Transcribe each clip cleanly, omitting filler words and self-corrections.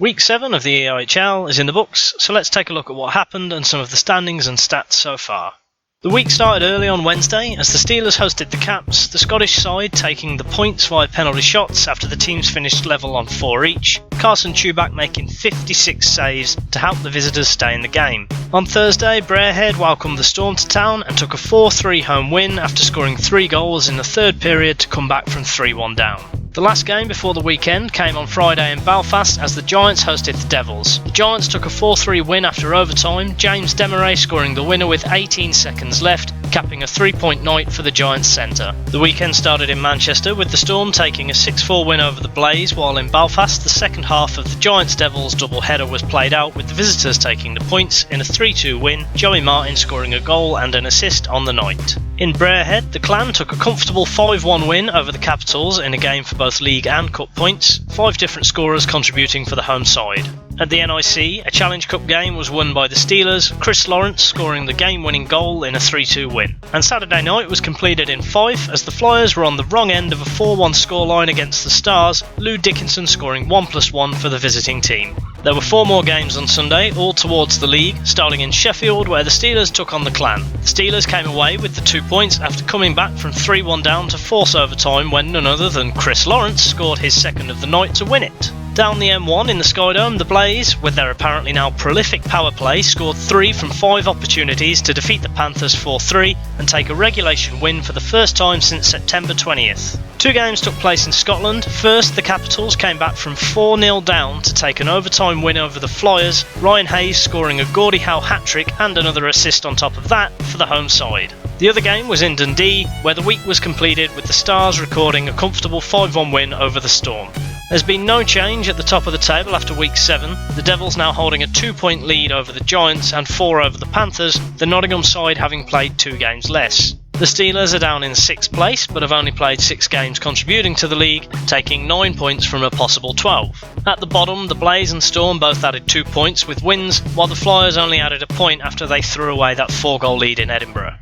Week 7 of the EIHL is in the books, so let's take a look at what happened and some of the standings and stats so far. The week started early on Wednesday as the Steelers hosted the Caps, the Scottish side taking the points via penalty shots after the teams finished level on 4 each, Carson Chuback making 56 saves to help the visitors stay in the game. On Thursday, Brarehead welcomed the Storm to town and took a 4-3 home win after scoring 3 goals in the third period to come back from 3-1 down. The last game before the weekend came on Friday in Belfast as the Giants hosted the Devils. The Giants took a 4-3 win after overtime, James Desmarais scoring the winner with 18 seconds left, capping a 3-point night for the Giants centre. The weekend started in Manchester with the Storm taking a 6-4 win over the Blaze, while in Belfast the second half of the Giants-Devils double-header was played out with the visitors taking the points in a 3-2 win, Joey Martin scoring a goal and an assist on the night. In Brarehead, the Clan took a comfortable 5-1 win over the Capitals in a game for both league and cup points, 5 different scorers contributing for the home side. At the NIC, a Challenge Cup game was won by the Steelers, Chris Lawrence scoring the game-winning goal in a 3-2 win. And Saturday night was completed in Fife as the Flyers were on the wrong end of a 4-1 scoreline against the Stars, Lou Dickinson scoring 1+1 for the visiting team. There were 4 more games on Sunday, all towards the league, starting in Sheffield where the Steelers took on the Clan. The Steelers came away with the 2 points after coming back from 3-1 down to force overtime when none other than Chris Lawrence scored his second of the night to win it. Down the M1 in the Skydome, the Blaze, with their apparently now prolific power play, scored 3 from 5 opportunities to defeat the Panthers 4-3 and take a regulation win for the first time since September 20th. 2 games took place in Scotland. First, the Capitals came back from 4-0 down to take an overtime win over the Flyers, Ryan Hayes scoring a Gordie Howe hat-trick and another assist on top of that for the home side. The other game was in Dundee, where the week was completed with the Stars recording a comfortable 5-1 win over the Storm. There's been no change at the top of the table after week 7, the Devils now holding a 2-point lead over the Giants and 4 over the Panthers, the Nottingham side having played 2 games less. The Steelers are down in 6th place but have only played 6 games contributing to the league, taking 9 points from a possible 12. At the bottom, the Blaze and Storm both added 2 points with wins, while the Flyers only added a point after they threw away that 4-goal lead in Edinburgh.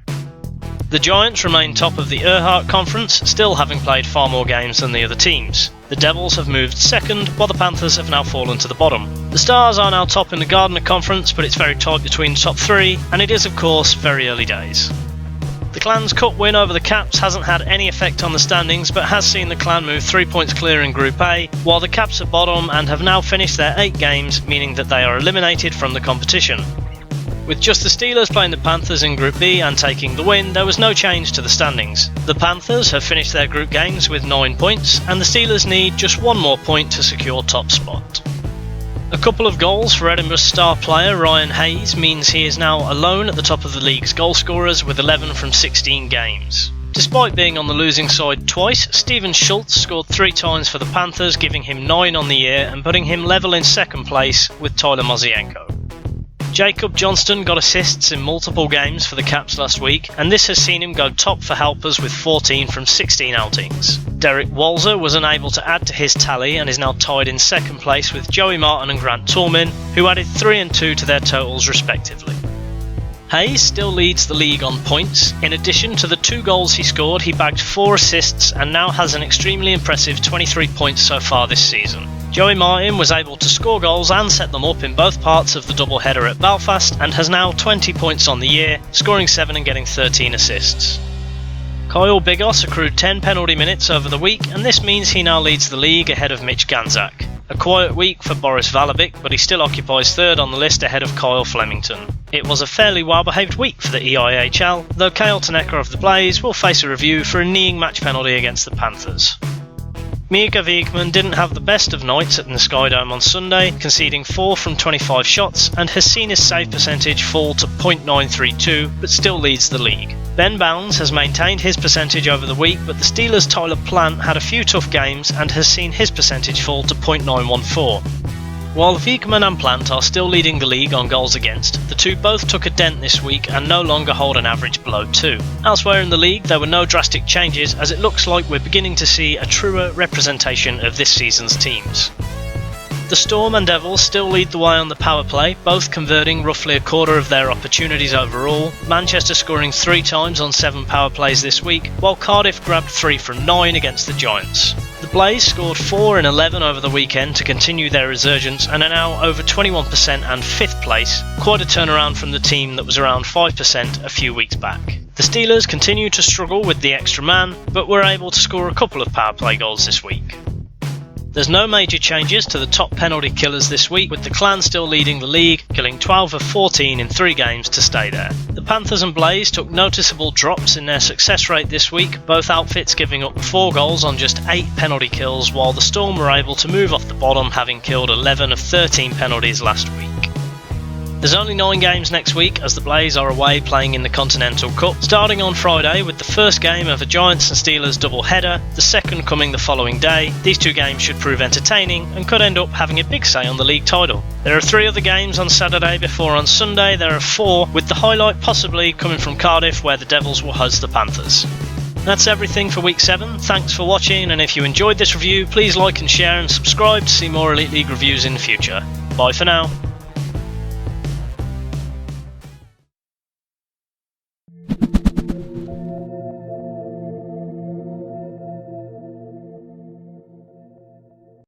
The Giants remain top of the EIHL Conference, still having played far more games than the other teams. The Devils have moved second, while the Panthers have now fallen to the bottom. The Stars are now top in the Gardner Conference, but it's very tight between the top 3, and it is of course very early days. The Clan's cup win over the Caps hasn't had any effect on the standings, but has seen the Clan move 3 points clear in Group A, while the Caps are bottom and have now finished their 8 games, meaning that they are eliminated from the competition. With just the Steelers playing the Panthers in Group B and taking the win, there was no change to the standings. The Panthers have finished their group games with 9 points, and the Steelers need just 1 more point to secure top spot. A couple of goals for Edinburgh's star player Ryan Hayes means he is now alone at the top of the league's goal scorers with 11 from 16 games. Despite being on the losing side twice, Stephen Schultz scored 3 times for the Panthers, giving him 9 on the year and putting him level in second place with Tyler Mozienko. Jacob Johnston got assists in multiple games for the Caps last week, and this has seen him go top for helpers with 14 from 16 outings. Derek Walzer was unable to add to his tally and is now tied in second place with Joey Martin and Grant Tourman, who added 3 and 2 to their totals respectively. Hayes still leads the league on points. In addition to the 2 goals he scored, he bagged 4 assists and now has an extremely impressive 23 points so far this season. Joey Martin was able to score goals and set them up in both parts of the doubleheader at Belfast and has now 20 points on the year, scoring 7 and getting 13 assists. Kyle Bigos accrued 10 penalty minutes over the week, and this means he now leads the league ahead of Mitch Ganzak. A quiet week for Boris Valabic, but he still occupies 3rd on the list ahead of Kyle Flemington. It was a fairly well-behaved week for the EIHL, though Kale Taneka of the Blaze will face a review for a kneeing match penalty against the Panthers. Mika Wiegman didn't have the best of nights at the Skydome on Sunday, conceding 4 from 25 shots and has seen his save percentage fall to .932, but still leads the league. Ben Bounds has maintained his percentage over the week, but the Steelers' Tyler Plant had a few tough games and has seen his percentage fall to .914. While Wiegman and Plant are still leading the league on goals against, the 2 both took a dent this week and no longer hold an average below 2. Elsewhere in the league there were no drastic changes, as it looks like we're beginning to see a truer representation of this season's teams. The Storm and Devils still lead the way on the power play, both converting roughly a quarter of their opportunities overall, Manchester scoring 3 times on 7 power plays this week, while Cardiff grabbed 3 from 9 against the Giants. The Blaze scored 4 in 11 over the weekend to continue their resurgence and are now over 21% and 5th place, quite a turnaround from the team that was around 5% a few weeks back. The Steelers continue to struggle with the extra man, but were able to score a couple of power play goals this week. There's no major changes to the top penalty killers this week, with the Clan still leading the league, killing 12 of 14 in 3 games to stay there. The Panthers and Blaze took noticeable drops in their success rate this week, both outfits giving up 4 goals on just 8 penalty kills, while the Storm were able to move off the bottom, having killed 11 of 13 penalties last week. There's only 9 games next week as the Blaze are away playing in the Continental Cup, starting on Friday with the first game of a Giants and Steelers double header, the second coming the following day. These 2 games should prove entertaining and could end up having a big say on the league title. There are 3 other games on Saturday before on Sunday there are 4, with the highlight possibly coming from Cardiff where the Devils will host the Panthers. That's everything for week 7, thanks for watching, and if you enjoyed this review please like and share and subscribe to see more Elite League reviews in the future. Bye for now.